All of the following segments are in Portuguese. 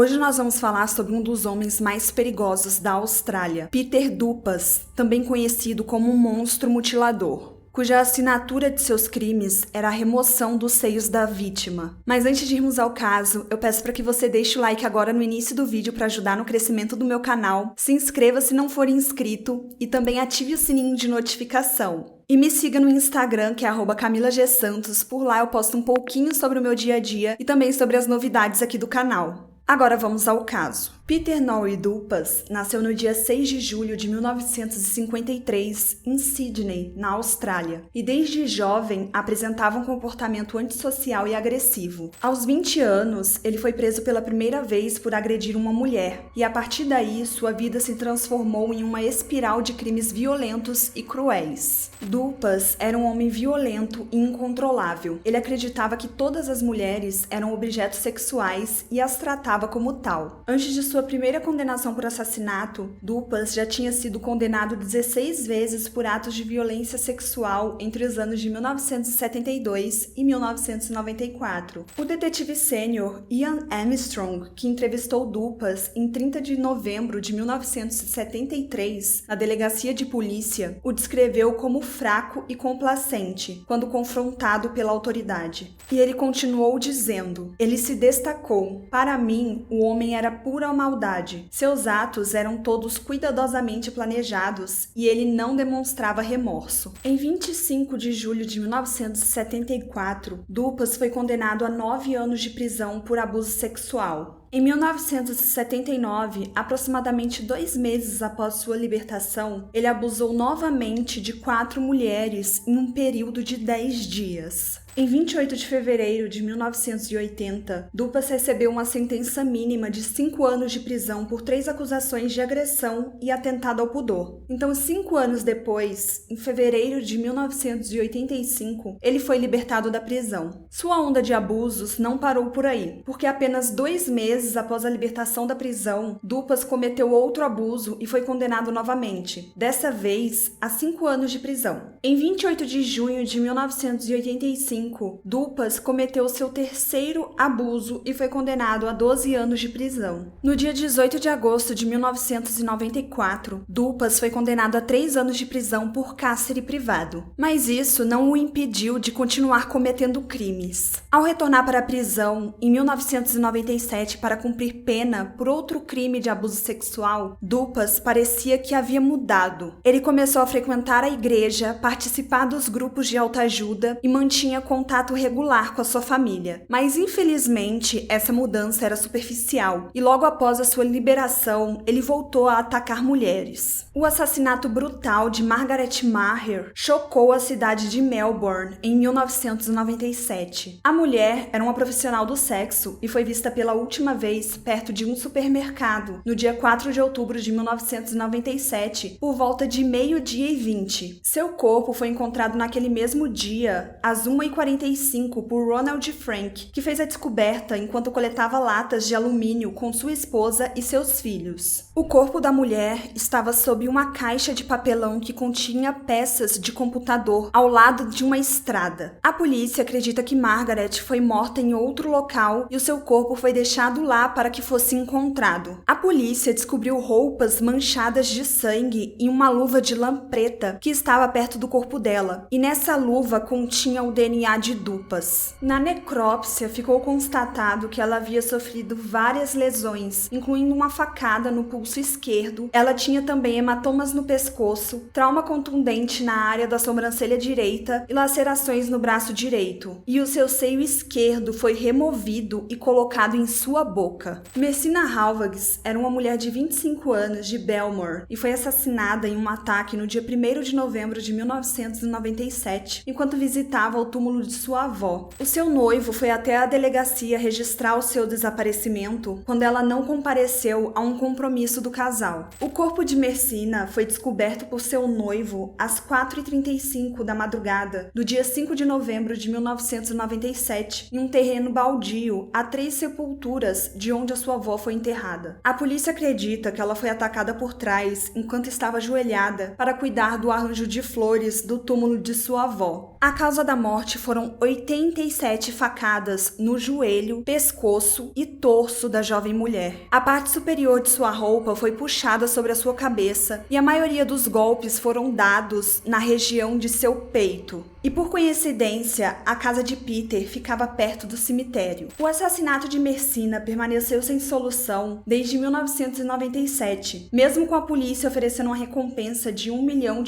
Hoje nós vamos falar sobre um dos homens mais perigosos da Austrália, Peter Dupas, também conhecido como um monstro mutilador, cuja assinatura de seus crimes era a remoção dos seios da vítima. Mas antes de irmos ao caso, eu peço para que você deixe o like agora no início do vídeo para ajudar no crescimento do meu canal, se inscreva se não for inscrito e também ative o sininho de notificação. E me siga no Instagram, que é @CamilaGSantos, por lá eu posto um pouquinho sobre o meu dia a dia e também sobre as novidades aqui do canal. Agora vamos ao caso. Peter Norrie Dupas nasceu no dia 6 de julho de 1953 em Sydney, na Austrália, e desde jovem apresentava um comportamento antissocial e agressivo. Aos 20 anos, ele foi preso pela primeira vez por agredir uma mulher, e a partir daí sua vida se transformou em uma espiral de crimes violentos e cruéis. Dupas era um homem violento e incontrolável. Ele acreditava que todas as mulheres eram objetos sexuais e as tratava como tal. Antes de sua primeira condenação por assassinato, Dupas já tinha sido condenado 16 vezes por atos de violência sexual entre os anos de 1972 e 1994. O detetive sênior Ian Armstrong, que entrevistou Dupas em 30 de novembro de 1973 na delegacia de polícia, o descreveu como fraco e complacente quando confrontado pela autoridade. E ele continuou dizendo: "Ele se destacou. Para mim, o homem era pura maldade. Seus atos eram todos cuidadosamente planejados e ele não demonstrava remorso." Em 25 de julho de 1974, Dupas foi condenado a 9 anos de prisão por abuso sexual. Em 1979, aproximadamente 2 meses após sua libertação, ele abusou novamente de 4 mulheres em um período de 10 dias. Em 28 de fevereiro de 1980, Dupas recebeu uma sentença mínima de 5 anos de prisão por 3 acusações de agressão e atentado ao pudor. Então, 5 anos depois, em fevereiro de 1985, ele foi libertado da prisão. Sua onda de abusos não parou por aí, porque apenas 2 meses após a libertação da prisão, Dupas cometeu outro abuso e foi condenado novamente, dessa vez a 5 anos de prisão. Em 28 de junho de 1985, Dupas cometeu seu terceiro abuso e foi condenado a 12 anos de prisão. No dia 18 de agosto de 1994, Dupas foi condenado a 3 anos de prisão por cárcere privado, mas isso não o impediu de continuar cometendo crimes. Ao retornar para a prisão, em 1997, para cumprir pena por outro crime de abuso sexual, Dupas parecia que havia mudado. Ele começou a frequentar a igreja, participar dos grupos de autoajuda e mantinha contato regular com a sua família. Mas, infelizmente, essa mudança era superficial e logo após a sua liberação, ele voltou a atacar mulheres. O assassinato brutal de Margaret Maher chocou a cidade de Melbourne em 1997. A mulher era uma profissional do sexo e foi vista pela última vez perto de um supermercado no dia 4 de outubro de 1997, por volta de 12:20. Seu corpo foi encontrado naquele mesmo dia, às 1:45, por Ronald Frank, que fez a descoberta enquanto coletava latas de alumínio com sua esposa e seus filhos. O corpo da mulher estava sob uma caixa de papelão que continha peças de computador ao lado de uma estrada. A polícia acredita que Margaret foi morta em outro local e o seu corpo foi deixado lá para que fosse encontrado. A polícia descobriu roupas manchadas de sangue e uma luva de lã preta que estava perto do corpo dela, e nessa luva continha o DNA de Dupas. Na necrópsia ficou constatado que ela havia sofrido várias lesões, incluindo uma facada no pulso esquerdo. Ela tinha também hematomas no pescoço, trauma contundente na área da sobrancelha direita e lacerações no braço direito. E o seu seio esquerdo foi removido e colocado em sua boca. Messina Halvags era uma mulher de 25 anos de Belmore e foi assassinada em um ataque no dia 1º de novembro de 1997, enquanto visitava o túmulo de sua avó. O seu noivo foi até a delegacia registrar o seu desaparecimento quando ela não compareceu a um compromisso do casal. O corpo de Messina foi descoberto por seu noivo às 4:35 da madrugada do dia 5 de novembro de 1997, em um terreno baldio a 3 sepulturas de onde a sua avó foi enterrada. A polícia acredita que ela foi atacada por trás enquanto estava ajoelhada para cuidar do arranjo de flores do túmulo de sua avó. A causa da morte foi foram 87 facadas no joelho, pescoço e torso da jovem mulher. A parte superior de sua roupa foi puxada sobre a sua cabeça e a maioria dos golpes foram dados na região de seu peito. E por coincidência, a casa de Peter ficava perto do cemitério. O assassinato de Mercina permaneceu sem solução desde 1997, mesmo com a polícia oferecendo uma recompensa de $1 milhão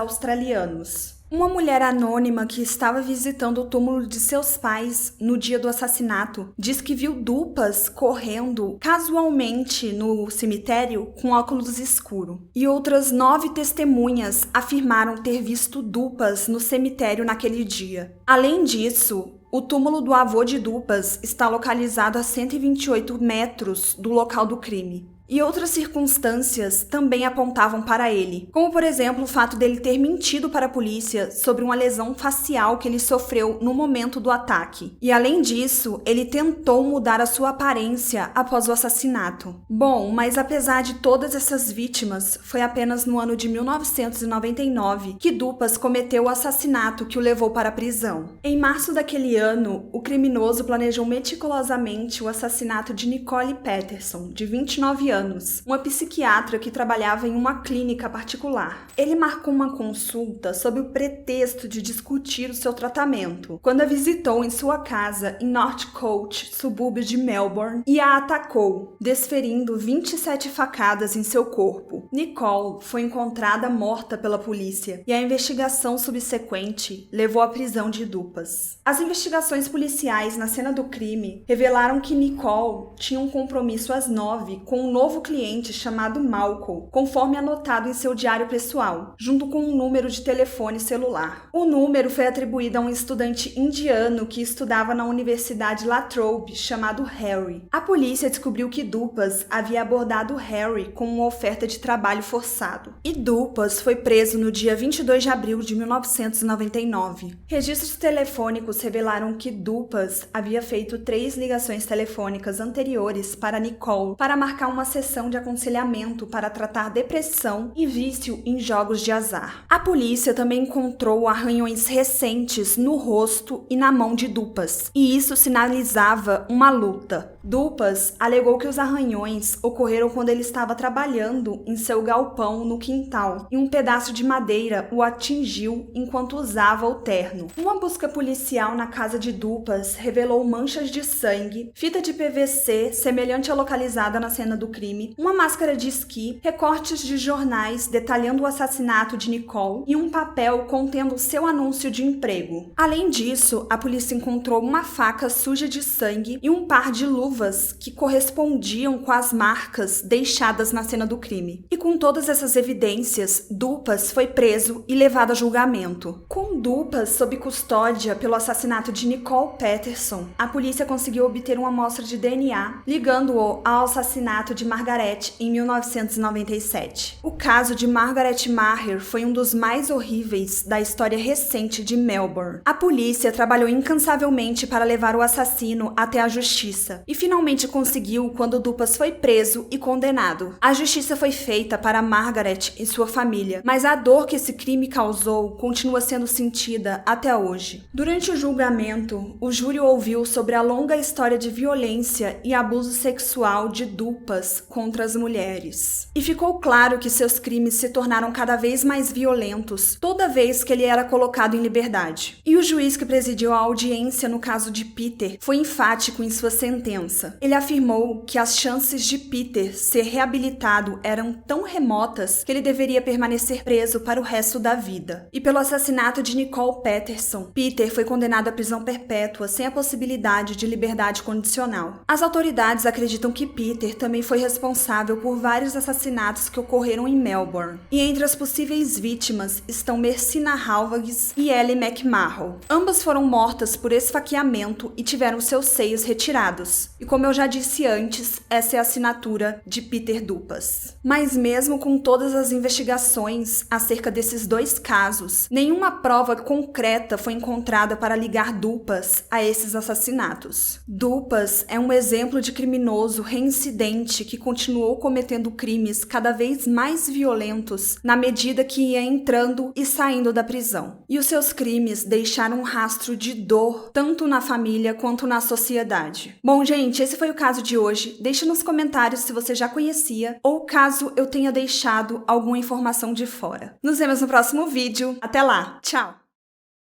australianos. Uma mulher anônima que estava visitando o túmulo de seus pais no dia do assassinato diz que viu Dupas correndo casualmente no cemitério com óculos escuros. E outras 9 testemunhas afirmaram ter visto Dupas no cemitério naquele dia. Além disso, o túmulo do avô de Dupas está localizado a 128 metros do local do crime. E outras circunstâncias também apontavam para ele, como por exemplo o fato dele ter mentido para a polícia sobre uma lesão facial que ele sofreu no momento do ataque. E além disso, ele tentou mudar a sua aparência após o assassinato. Bom, mas apesar de todas essas vítimas, foi apenas no ano de 1999 que Dupas cometeu o assassinato que o levou para a prisão. Em março daquele ano, o criminoso planejou meticulosamente o assassinato de Nicole Patterson, de 29 anos, uma psiquiatra que trabalhava em uma clínica particular. Ele marcou uma consulta sob o pretexto de discutir o seu tratamento, quando a visitou em sua casa em Northcote, subúrbio de Melbourne, e a atacou, desferindo 27 facadas em seu corpo. Nicole foi encontrada morta pela polícia e a investigação subsequente levou à prisão de Dupas. As investigações policiais na cena do crime revelaram que Nicole tinha um compromisso às 9 com um novo cliente chamado Malcolm, conforme anotado em seu diário pessoal, junto com um número de telefone celular. O número foi atribuído a um estudante indiano que estudava na Universidade La Trobe, chamado Harry. A polícia descobriu que Dupas havia abordado Harry com uma oferta de trabalho forçado. E Dupas foi preso no dia 22 de abril de 1999. Registros telefônicos revelaram que Dupas havia feito 3 ligações telefônicas anteriores para Nicole para marcar uma sessão de aconselhamento para tratar depressão e vício em jogos de azar. A polícia também encontrou arranhões recentes no rosto e na mão de Dupas, e isso sinalizava uma luta. Dupas alegou que os arranhões ocorreram quando ele estava trabalhando em seu galpão no quintal e um pedaço de madeira o atingiu enquanto usava o terno. Uma busca policial na casa de Dupas revelou manchas de sangue, fita de PVC semelhante à localizada na cena do crime, uma máscara de esqui, recortes de jornais detalhando o assassinato de Nicole e um papel contendo seu anúncio de emprego. Além disso, a polícia encontrou uma faca suja de sangue e um par de luvas que correspondiam com as marcas deixadas na cena do crime. E com todas essas evidências, Dupas foi preso e levado a julgamento. Com Dupas sob custódia pelo assassinato de Nicole Patterson, a polícia conseguiu obter uma amostra de DNA, ligando-o ao assassinato de Margaret em 1997. O caso de Margaret Maher foi um dos mais horríveis da história recente de Melbourne. A polícia trabalhou incansavelmente para levar o assassino até a justiça e finalmente conseguiu quando Dupas foi preso e condenado. A justiça foi feita para Margaret e sua família, mas a dor que esse crime causou continua sendo sentida até hoje. Durante o julgamento, o júri ouviu sobre a longa história de violência e abuso sexual de Dupas contra as mulheres. E ficou claro que seus crimes se tornaram cada vez mais violentos toda vez que ele era colocado em liberdade. E o juiz que presidiu a audiência no caso de Peter foi enfático em sua sentença. Ele afirmou que as chances de Peter ser reabilitado eram tão remotas que ele deveria permanecer preso para o resto da vida. E pelo assassinato de Nicole Patterson, Peter foi condenado à prisão perpétua sem a possibilidade de liberdade condicional. As autoridades acreditam que Peter também foi responsável por vários assassinatos que ocorreram em Melbourne. E entre as possíveis vítimas estão Mercina Halvags e Ellie McMahon. Ambas foram mortas por esfaqueamento e tiveram seus seios retirados. E como eu já disse antes, essa é a assinatura de Peter Dupas. Mas mesmo com todas as investigações acerca desses dois casos, nenhuma prova concreta foi encontrada para ligar Dupas a esses assassinatos. Dupas é um exemplo de criminoso reincidente que continuou cometendo crimes cada vez mais violentos na medida que ia entrando e saindo da prisão. E os seus crimes deixaram um rastro de dor tanto na família quanto na sociedade. Bom, gente, esse foi o caso de hoje. Deixe nos comentários se você já conhecia ou caso eu tenha deixado alguma informação de fora. Nos vemos no próximo vídeo. Até lá. Tchau!